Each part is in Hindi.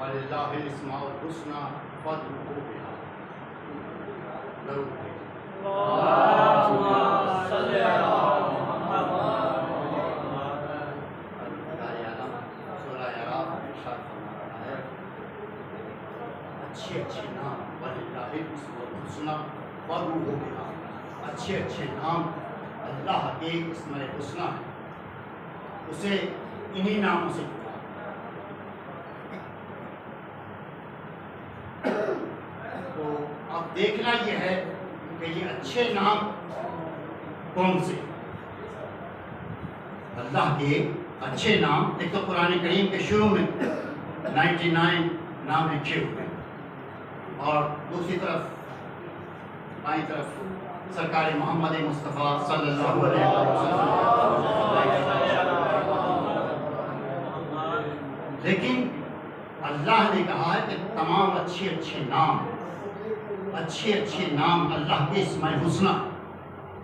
वलिल्लाहिल अस्माउल हुस्ना फदऊहू बिहा। अच्छे अच्छे नाम वलिल्लाहिल अस्माउल हुस्ना फदऊहू बिहा। अच्छे अच्छे नाम अल्लाह के इस्माए हुस्ना है, उसे इन्हीं नामों से पुकारो। तो अब देखना यह है कि ये अच्छे नाम कौन से, अल्लाह के अच्छे नाम। एक तो कुरान करीम के शुरू में 99 नाम लिखे हुए और दूसरी तरफ बाईं तरफ सरकार मोहम्मद मुस्तफ़ा सल्लल्लाहु अलैहि वसल्लम। लेकिन अल्लाह ने कहा है कि तमाम अच्छे अच्छे नाम अल्लाह के इस्माए हुस्ना।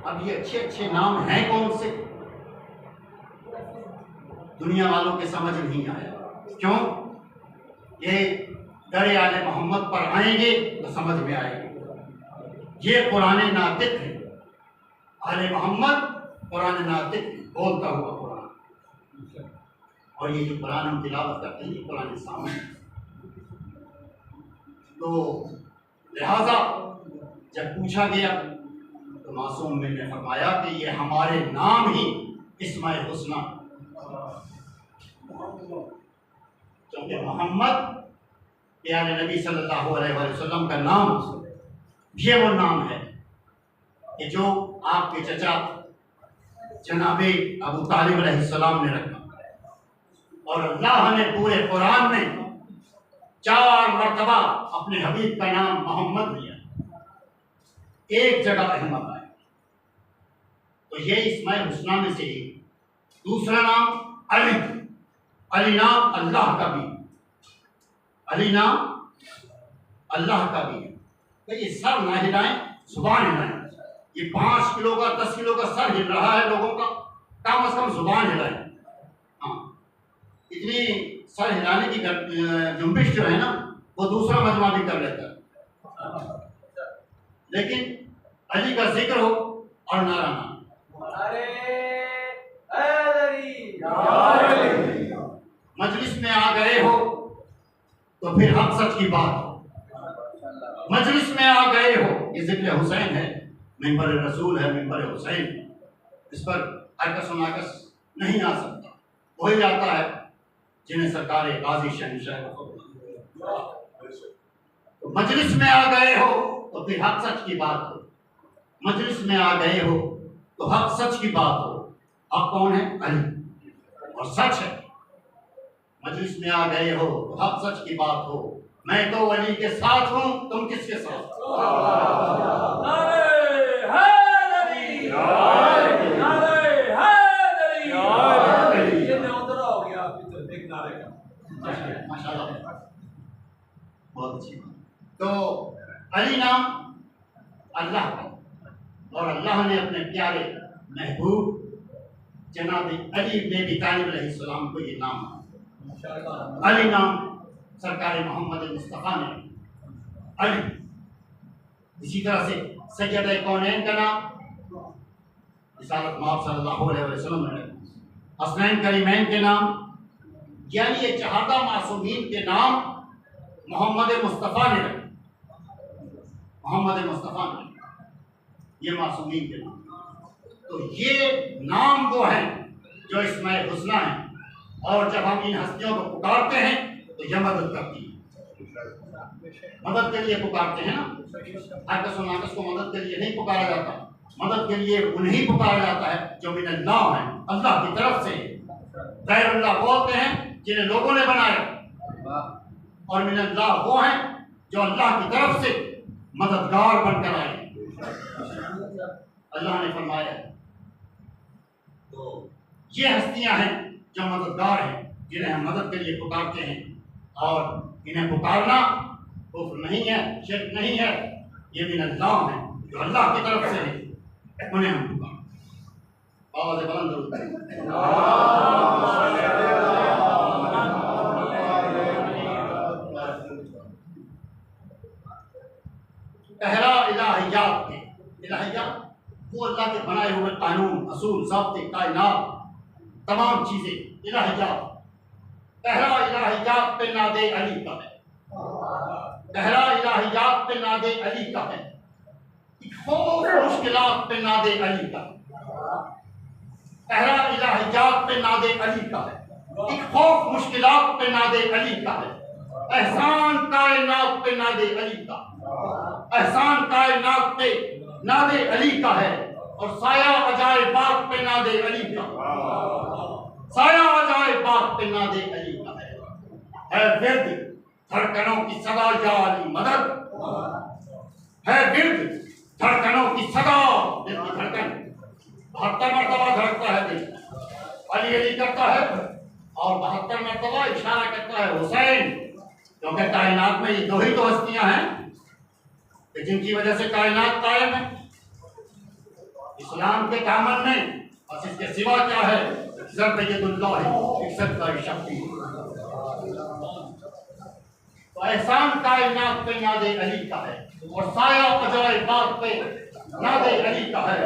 अब ये अच्छे अच्छे नाम हैं कौन से, दुनिया वालों के समझ नहीं आया। क्यों? ये दर आले मोहम्मद पर आएंगे तो समझ में आएंगे। ये कुरान नातिक है, आले मोहम्मद कुरान नातिक बोलता हुआ कुरान। और ये जो कुरान हम तिलावत करते हैं ये कुरान सामने। तो लिहाजा जब पूछा गया तो मासूम ने फरमाया कि ये हमारे नाम ही इस्माए हुस्ना, क्योंकि मोहम्मद प्यारे नबी सल्लल्लाहु अलैहि वसल्लम का नाम ये वो नाम है कि जो आपके चचा जनाबे अबू तालिब अलैहिस्सलाम ने रखा। और अल्लाह ने पूरे कुरान में 4 मरतबा अपने हबीब का नाम मोहम्मद लिया, एक जगह अहमद आया। तो ये इस्माए हुस्ना में से ही। दूसरा नाम अली, अली नाम अल्लाह का भी, अली नाम अल्लाह का भी है। तो ये सर ना हिलाएं, जुबान हिलाएं। ये 5 किलो का 10 किलो का सर हिल रहा है लोगों का, कम से कम जुबान हिलाएं। हाँ, इतनी सर हिलाने की जुम्बिश जो है ना वो दूसरा मजमा भी कर लेता है। लेकिन अली का जिक्र हो और नारा ना, मजलिस में आ गए हो तो फिर हक सच की बात हो। मजलिस में आ गए हो, ये जिक्र हुसैन है, मिंबर रसूल है, मिंबर हुसैन। इस पर हरकस नाकस नहीं आ सकता। वही आता है जिन्हें सरकार गाजी शहंशाह। तो मजलिस में आ गए हो तो फिर हक सच की बात हो। मजलिस में आ गए हो तो हक सच की बात हो। हक कौन है? अली, और सच है। मजलिस में आ गए हो तो हक सच की बात हो। मैं तो अली के साथ हूं, तुम किसके साथ? माशाल्लाह, बहुत अच्छी बात। तो अली नाम अल्लाह का, और अल्लाह ने अपने प्यारे महबूब जनाब अली इब्न अबी तालिब अलैहिस्सलाम को ये नाम, अली नाम सरकार मोहम्मद मुस्तफ़ा ने अली। इसी तरह से सैयद कौनैन का नाम रिसालत मआब सल्लल्लाहु अलैहि वसल्लम ने रखा। हसनैन करीमैन के नाम, यानी ये 14 मासूमीन के नाम मोहम्मद मुस्तफ़ा ने रखे। मोहम्मद मुस्तफ़ा ने ये मासूमीन के नाम। तो ये नाम वो हैं जो इस्माए हुस्ना है। और जब हम इन हस्तियों को पुकारते हैं तो यह मदद करती है। मदद के लिए पुकारते हैं ना, हरकस और नाकस को मदद के लिए नहीं पुकारा जाता। मदद के लिए उन्हें पुकारा जाता है जो मिन अल्लाह है, अल्लाह की तरफ से। गैर अल्लाह बोलते हैं जिन्हें लोगों ने बनाया, और मिन अल्लाह वो हैं जो अल्लाह की तरफ से मददगार बनकर आए। अल्लाह ने फरमाया तो ये हस्तियां हैं जो मददगार हैं, जिन्हें हम मदद के लिए पुकारते हैं। और इन्हें पुकारना कुफ्र नहीं है, शिर्क नहीं है। ये मिन अल्लाह है जो अल्लाह की तरफ से है, उन्हें हम पुकारते। आवाज़ बुलंद पहला इलाहियात के, इलाहियात वो अल्लाह के बनाए हुए कानून, असूल, ज़ाब्ते, कायनात, तमाम चीजें इलाहियात। पहला इलाहियात पे नादे अली का है, पहला इलाहियात पे नादे अली का है, खौफ मुश्किलात पे नादे अली का, पहला इलाहियात पे नादे अली का है, खौफ मुश्किलात पे नादे अली का है, एहसान कायनात पे नादे अली का, एहसान कायनात पे नादे अली का है, और साया अजाइबात पे नादे अली का, साया अजाइबात पे नादे अली का है विर्द धड़कनों की सदा या अली मदद, है विर्द धड़कनों की सदा, दिल की धड़कन 72 मरतबा धड़कता है दिल, अली अली करता है, और 72 मरतबा इशारा करता है हुसैन, क्योंकि कायनात में ये दो ही तो हस्तियां हैं कि जिनकी वजह से कायनात कायम है, इस्लाम के दामन में, बस इसके सिवा क्या है, शक्ति। तो एहसान कायनात पे नादे अली का है, और साया अजाइबात पे नादे अली का है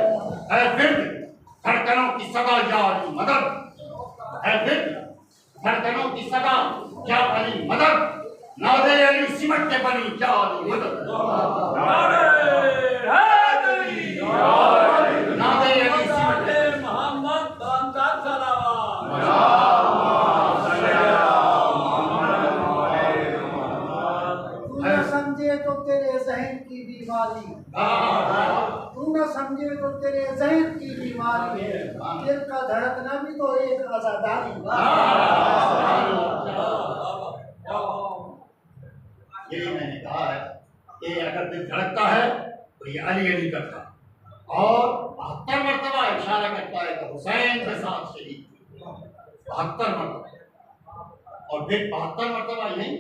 विर्द धड़कनों की सदा या अली मदद, है विर्द धड़कनों की सदा या अली मदद, नादे अली सिमट के बनी या अली मदद, नादे अली सिमट के समझे तो तेरे जहन की बीमारी, तू न समझे तो तेरे जहन की बीमारी है, दिल का धड़कना भी तो एक आजादारी। यही मैंने कहा है कि अगर दिल धड़कता है तो ये अली अली करता, और 72 मरतबा इशारा करता है कि हुसैन के साथ शहीद, 72 मरतबा, और फिर 72 मरतबा नहीं,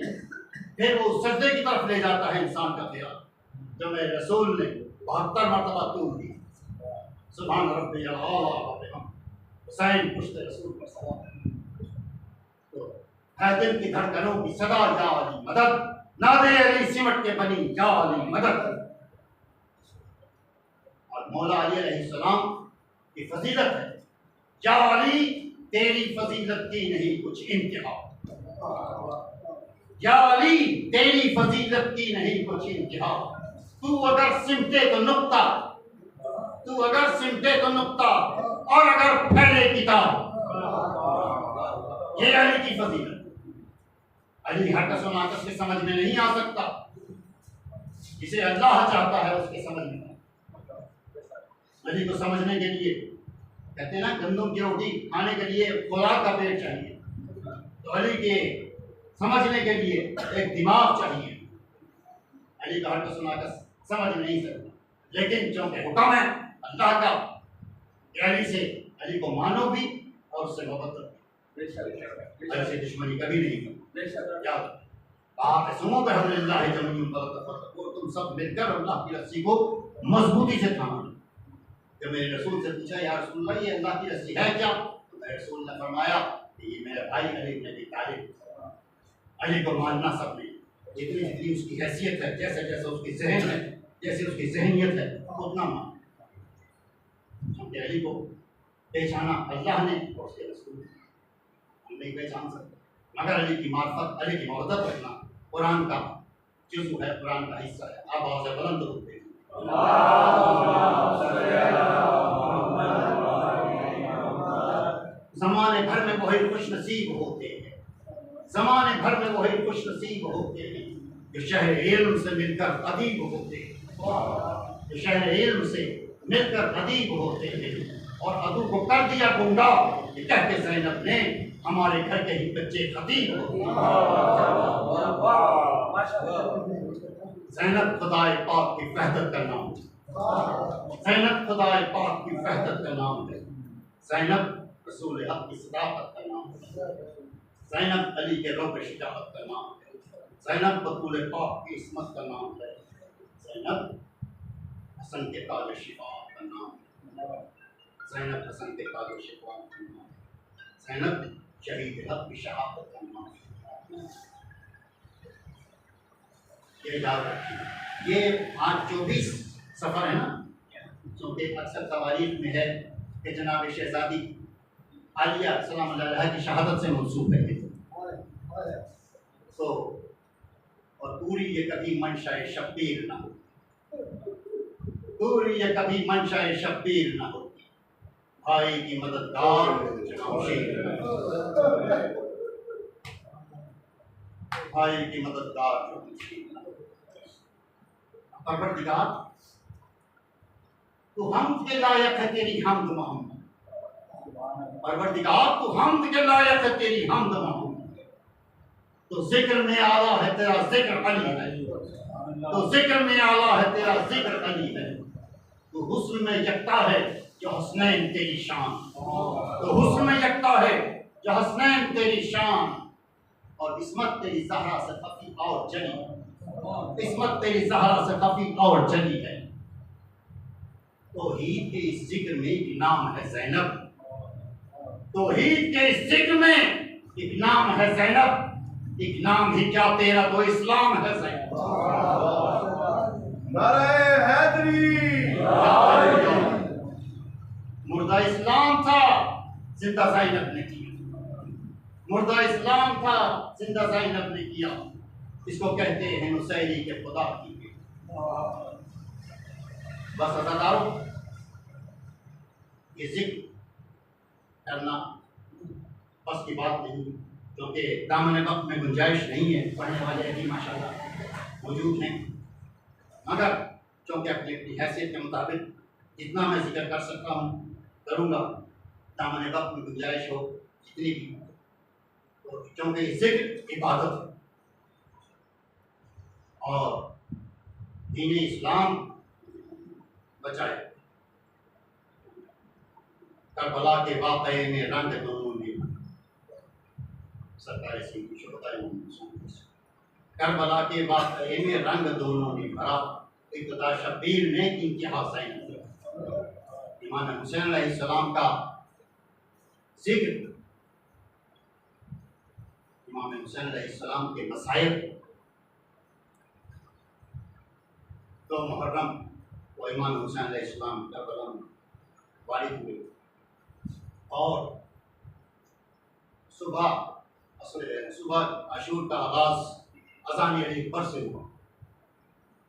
फिर वो सजदे की तरफ ले जाता है इंसान का ख्याल, जो मेरे रसूल ने 72 मरतबा तूल दी, सुभान रब्बियल आला, हुसैन पुश्ते रसूल पर सवार। तो है दिल की धड़कनों की सदा या अली मदद, नादे अली सिमट के बनी या अली मदद। और मौला अली अलैहिस्सलाम की फजीलत है, या अली तेरी फजीलत की नहीं कुछ इंतहा, या अली तेरी फजीलत की नहीं कुछ इंतहा, तू अगर सिमटे तो नुक्ता, तू अगर सिमटे तो नुक्ता, और अगर फैले किताब, ये अली की फजीलत। अली हर कसम नाकस के समझ में नहीं आ सकता, जिसे अल्लाह चाहता है उसके समझ में। अली को समझने के लिए कहते हैं ना, गंदम की रोटी खाने के लिए खुराक का पेट चाहिए, तो अली के समझने के लिए एक दिमाग चाहिए। अली का हर कसम नाकस समझ नहीं सकता, लेकिन चूंकि हुक्म है अल्लाह का, अली से, अली को मानो भी और उससे मोहब्बत भी, अली से दुश्मनी कभी नहीं करो। क्या आप सुनो बहमदुलिल्लाह जमीन पर, तुम सब मिलकर अल्लाह की रस्सी को मजबूती से थामा। जब मेरे रसूल से पूछा या रसूलुल्लाह ये अल्लाह की रस्सी है क्या, तो मेरे रसूल ने फरमाया कि ये मेरा भाई अली इब्न अबी तालिब, अली को मानना सब नहीं, जितनी जितनी उसकी हैसियत है, जैसे जैसे उसकी जहन है, जैसे उसकी जहनियत है, उतना मान, क्योंकि अली को पहचाना अल्लाह ने और उसके रसूल ने, हम नहीं पहचान सकते, मगर अली की मार्फत, अली की मोहब्बत रखना कुरान का जुज़्व है, कुरान का हिस्सा है। आप आवाज़ बुलंद होते हैं, ज़माने भर में वही खुश नसीब होते हैं, ज़माने भर में वही खुश नसीब होते हैं जो शहर इल्म से मिलकर अदीब होते हैं, जो शहर इल्म से मिलकर अदीब होते हैं। और अदू को कर दिया गुंडा, ये कहते ज़ैनब ने हमारे घर के ही बच्चे खतीब होते हैं। ज़ैनब खुदाए पाक की वहदत का नाम, ज़ैनब खुदाए पाक की वहदत का नाम है, ज़ैनब रसूल हक की सदाकत का नाम है, ज़ैनब अली के रौब शिजाअत का नाम है, ज़ैनब बतूल पाक की इस्मत का नाम है, ज़ैनब हसन के ताज शिफाअत का नाम है, ज़ैनब हसन के ताज शिफाअत का नाम है, ज़ैनब शहीद हक की शहादत का नाम है। ये याद रखिए। ये आज 24 सफ़र है ना, क्योंकि अक्सर तवारीख में है कि जनाब शहजादी आलिया सलाम अलैहा की शहादत से मौसूफ है। तो और पूरी ये कभी मंशाए शब्बीर ना हो, पूरी ये कभी मंशाए शब्बीर ना हो, भाई की मददगार जमशेद, भाई की मददगार जमशेद। परवरदिगार तू हमद के लायक है, तेरी हमद मोहम्मद। परवरदिगार तू हमद के लायक है, तेरी हमद मोहम्मद। तो जिक्र में आला है तेरा जिक्र अली है, तो जिक्र में आला है तेरा जिक्र अली है। तो हुस्न में यकता है जो हसनैन तेरी शान, तो हुस्न में यकता है जो हसनैन तेरी शान। और इस्मत तेरी ज़हरा से खफी और जली, इस्मत तेरी ज़हरा से खफी और जली है। तौहीद के इस जिक्र में एक नाम है ज़ैनब, तौहीद के इस जिक्र में एक नाम है ज़ैनब। एक नाम ही क्या तेरा तो इस्लाम है ज़ैनब। नारे हैदरी, मुर्दा इस्लाम था जिंदा ज़ैनब ने किया, मुर्दा इस्लाम था जिंदा ज़ैनब ने किया। इसको कहते हैं नुसैरी के खुदा की। बस अज़ादारों, ये जिक्र करना बस की बात नहीं, क्योंकि दामन वक्त में गुंजाइश नहीं है, पढ़ने वाले अभी माशाल्लाह मौजूद हैं। मगर चूँकि अपनी अपनी हैसियत के मुताबिक जितना मैं जिक्र कर सकता हूँ करूँगा, दामन वक्त में गुंजाइश हो जितनी भी। तो क्योंकि जिक्र इबादत है और दीन इस्लाम बचाए। करबला के वाक़े में रंग दोनों ने सरकार से कुछ बताया, करबला के वाक़े में रंग दोनों ने भरा, इब्तिदा शब्बीर ने इंतहा ज़ैनब। इमाम हुसैन अलैहिस्सलाम का जिक्र, इमाम हुसैन अलैहिस्सलाम के मसाइब तो मुहर्रम और इमाम हुसैन अलैहिस्सलाम करबला में वारिद हुए और सुबह आशूर का आगाज़ अज़ान अली पर से हुआ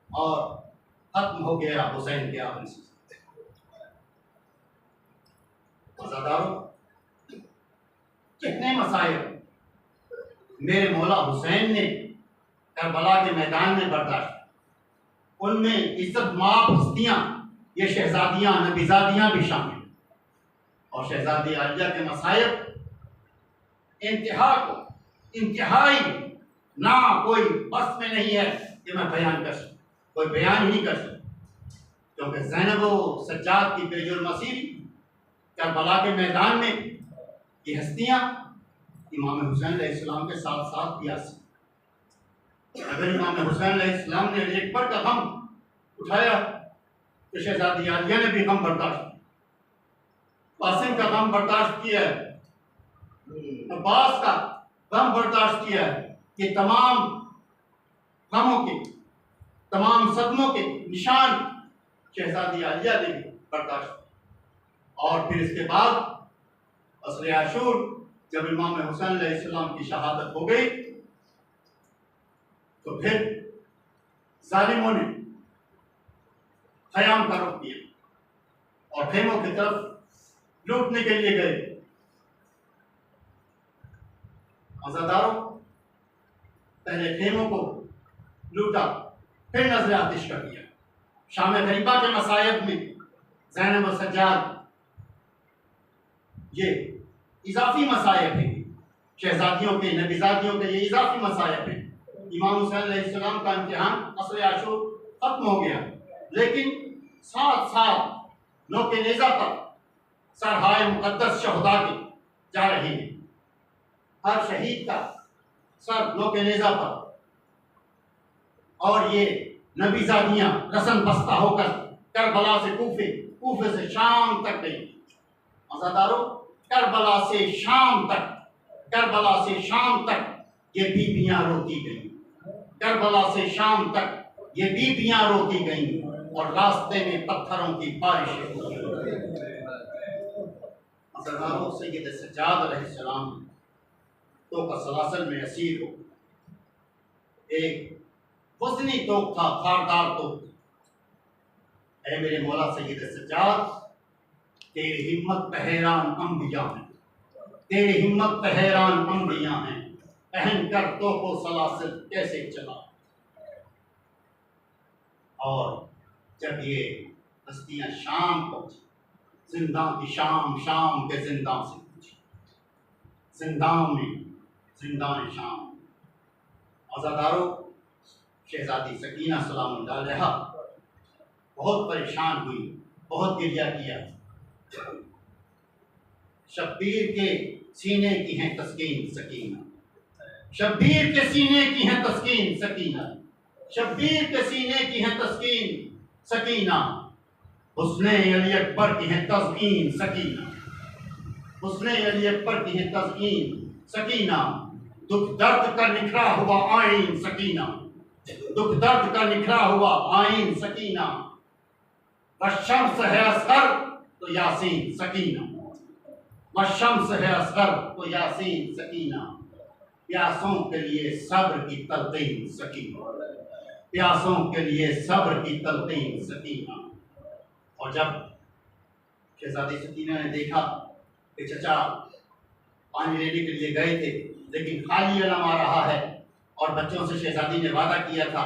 और खत्म हो गया हुसैन के आखिरी से। अज़ादारों, कितने मसाइब मेरे मौला हुसैन ने करबला के मैदान में बर्दाश्त, उनमें इज्जत माप हस्तियाँ, ये शहजादियाँ नबीज़ादियाँ भी शामिल, और शहजादी आलिया के मसाइब इंतहा को इंतहाई ना कोई बस में नहीं है कि मैं बयान कर सकूँ, कोई बयान ही नहीं कर सकता। क्योंकि ज़ैनब व सज्जाद की बेजुर्मसीरी करबला के मैदान में ये हस्तियाँ इमाम हुसैन अलैहिस्सलाम के साथ साथ भी आ सकती। अगर इमाम हुसैन अलैहिस्सलाम ने एक पर का गम उठाया तो शहजादी आलिया ने भी गम बर्दाश्त किया, कासिम का गम बर्दाश्त किया है, अब्बास का गम बर्दाश्त किया है। ये तमाम गमों के, तमाम सदमों के निशान शहजादी आलिया ने भी बर्दाश्त किया। और फिर इसके बाद असर आशूर जब इमाम हुसैन अलैहिस्सलाम की शहादत हो गई तो फिर जालिमों ने ख़याम का रुख किया और खेमों की तरफ लूटने के लिए गए। अज़ादारों, पहले खेमों को लूटा, फिर नजर आतिश कर दिया। शाम गरीबा के मसायब में ज़ैनब व सज्जाद, ये इजाफी मसायब हैं, शहजादियों के नबीज़ादियों के ये इजाफी मसायब हैं। इमाम हुसैन अलैहिस्सलाम का इम्तिहान असर आशूर खत्म हो गया, लेकिन साथ साथ नोके नेज़ा तक सरहाए मुक़द्दस शहदा के जा रहे हैं। हर शहीद का सर नोके नेज़ा पर, और ये नबीज़ादियाँ रसन बस्ता होकर करबला से कूफे, कूफे से शाम तक गई। अज़ादारों, करबला से शाम तक, करबला से शाम तक ये बीबियाँ रोती गई, करबला से शाम तक ये बीबियां रोकी गईं और रास्ते में पत्थरों की बारिशें हुई। सरदारों सैयद सज्जाद अलैहिस्सलाम तो का सलासल में असीर हो। एक वज़नी तोप था, खारदार तोप। ऐ मेरे मौला सैयद सज्जाद, तेरी हिम्मत पे हैरान अंबिया हैं, तेरी हिम्मत पे हैरान अंबिया हैं, पहन कर तोपो सलासिल कैसे चला। और जब ये हस्तियां शाम पहुंची, जिंदा की शाम, शाम के जिंदा से पूछी, जिंदान शाम। आज़ादारों, शहजादी सकीना सलामुल्लाह अलैहा बहुत परेशान हुई, बहुत गिरिया किया। शब्बीर के सीने की है तस्कीन सकीना, शब्बीर के सीने की है तस्कीन सकीना, शब्बीर के सीने की है तस्कीन सकीना, हुस्ने अली अकबर की है तज़कीन सकीना, हुस्ने अली अकबर की है तज़कीन सकीना। दुख दर्द का निखरा हुआ आईन सकीना, दुख दर्द का निखरा हुआ आईन सकीना। वशम्स है असगर तो यासीन सकीना, वशम्स है असगर तो यासीन सकीना। प्यासों के लिए सब्र की तलकीन सकीना, प्यासों के लिए सब्र की तलकीन सकीना। और जब शहजादी सकीना ने देखा कि चचा पानी लेने के लिए गए थे लेकिन खाली अलम आ रहा है, और बच्चों से शहजादी ने वादा किया था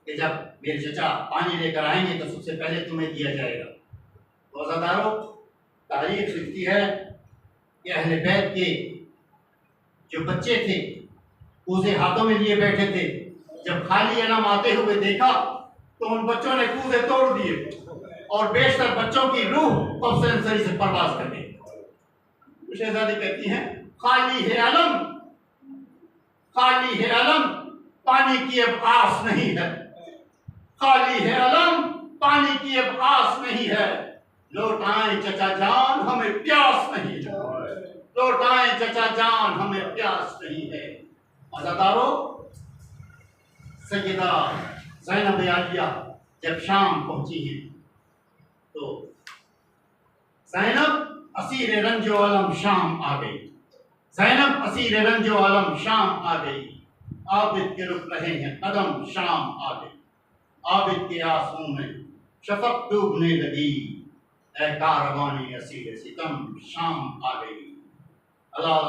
कि जब मेरे चचा पानी लेकर आएंगे तो सबसे पहले तुम्हें दिया जाएगा। तो अज़ादारों, तारीख लिखती है कि अहले बैत के जो बच्चे थे कूजे हाथों में लिए बैठे थे। जब खाली अलम आते हुए देखा तो उन बच्चों ने कूजे तोड़ दिए और बेशतर बच्चों की रूह कौसर से परवाज कर गई। तो शहजादी कहती हैं, खाली है अलम, खाली है अलम, पानी की अब आस नहीं है, खाली है अलम, पानी की अब आस नहीं है। लौटाएं चचा जान, हमें प्यास नहीं है, लौटाएं चचा जान, हमें प्यास नहीं है। अज़ादारों, सैयदा ज़ैनब आलिया जब शाम पहुंची हैं तो ज़ैनब असीर रंजो अलम शाम आ गई, ज़ैनब असीर रंजो अलम शाम आ गई। आबिद के रुक रहे हैं कदम, शाम आ गई, आबिद के आंसू में शफक डूबने लगी, ऐ कारवानी असीर सितम, शाम आ गई। अल्लाह